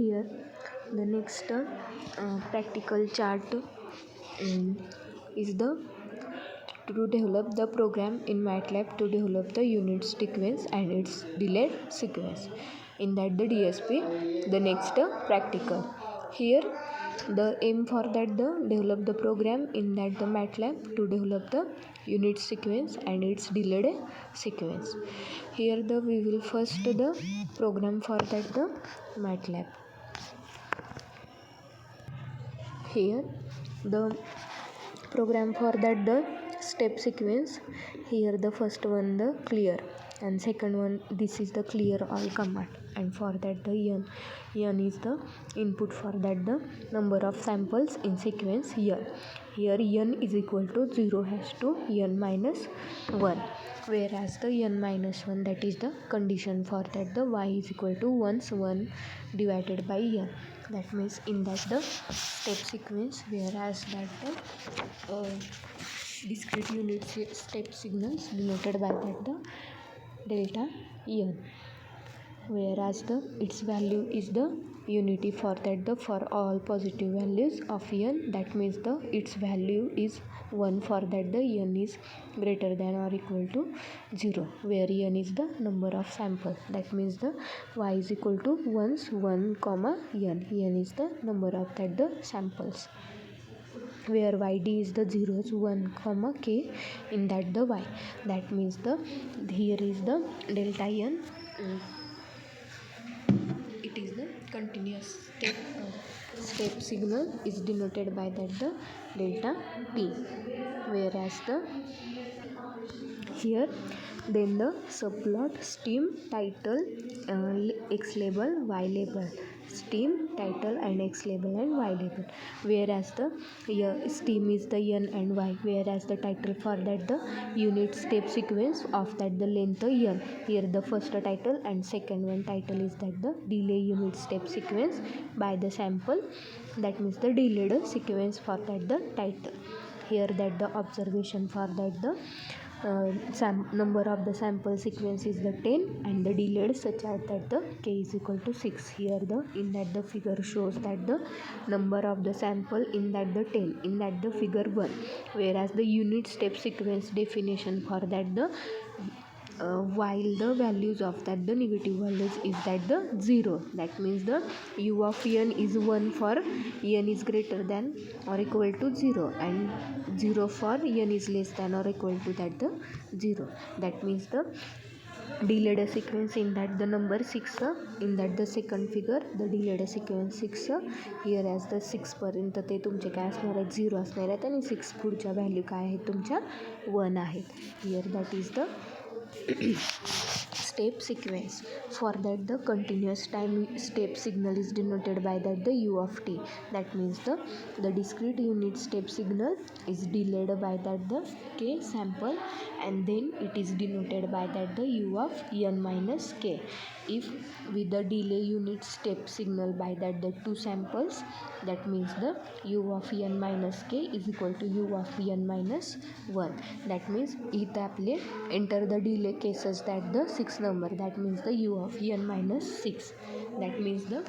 here the next practical chart is the to develop the program in MATLAB to develop the unit sequence and its delayed sequence. In that the DSP, the next practical. Here the aim for that the develop the program in that the MATLAB to develop the unit sequence and its delayed sequence. Here the we will first the program for that the MATLAB. Here the program for that the step sequence. Here the first one the clear and second one this is the clear all command, and for that the n is the input for that the number of samples in sequence n. Here n is equal to 0 has to n minus 1, whereas the n minus 1 that is the condition for that the y is equal to 1 divided by n. That means in that the step sequence, whereas that the discrete unit step signals denoted by that the delta n, whereas the its value is the unity for that the for all positive values of n. That means the its value is 1 for that the n is greater than or equal to 0, where n is the number of samples. That means the y is equal to 1 comma n. N is the number of that the samples, where yd is the 0s 1 comma k in that the y. That means the here is the delta n. It is the continuous step signal is denoted by that the delta t, whereas the here then the subplot steam title x label y label, steam title and x label and y label, whereas the steam is the n and y, whereas the title for that the unit step sequence of that the length n. Here the first title and second one title is that the delay unit step sequence by the sample. That means the delayed sequence for that the title. Here that the observation for that the number of the sample sequence is the 10 and the delayed such as that the k is equal to 6. Here the in that the figure shows that the number of the sample in that the 10 in that the figure 1, whereas the unit step sequence definition for that the while the values of that the negative values is that the 0. That means the u of n is 1 for n is greater than or equal to 0 and 0 for n is less than or equal to that the 0. That means the delayed sequence in that the number 6 in that the second figure the delayed sequence 6. Here as the 6 पर्यंत ते तुमचे काय असणार आहेत 0 असणार आहेत आणि 6 पुढच्या व्हॅल्यू काय आहेत तुमच्या 1 आहेत. Here that is the step sequence. For that the continuous time step signal is denoted by that the u of t. That means the discrete unit step signal is delayed by that the k sample, and then it is denoted by that the u of n minus k. If with the delay unit step signal by that the 2 samples, that means the u of n minus k is equal to u of n minus 1. That means इथे आपले enter the delay cases that the 6 number, that means the u of n minus 6. That means the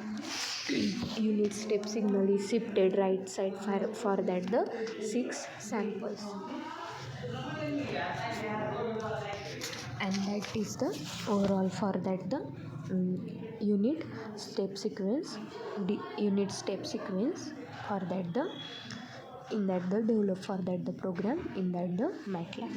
unit step signal is shifted right side for that the 6 samples, and that is the overall for that the unit step sequence for that the in that the develop for that the program in that the MATLAB.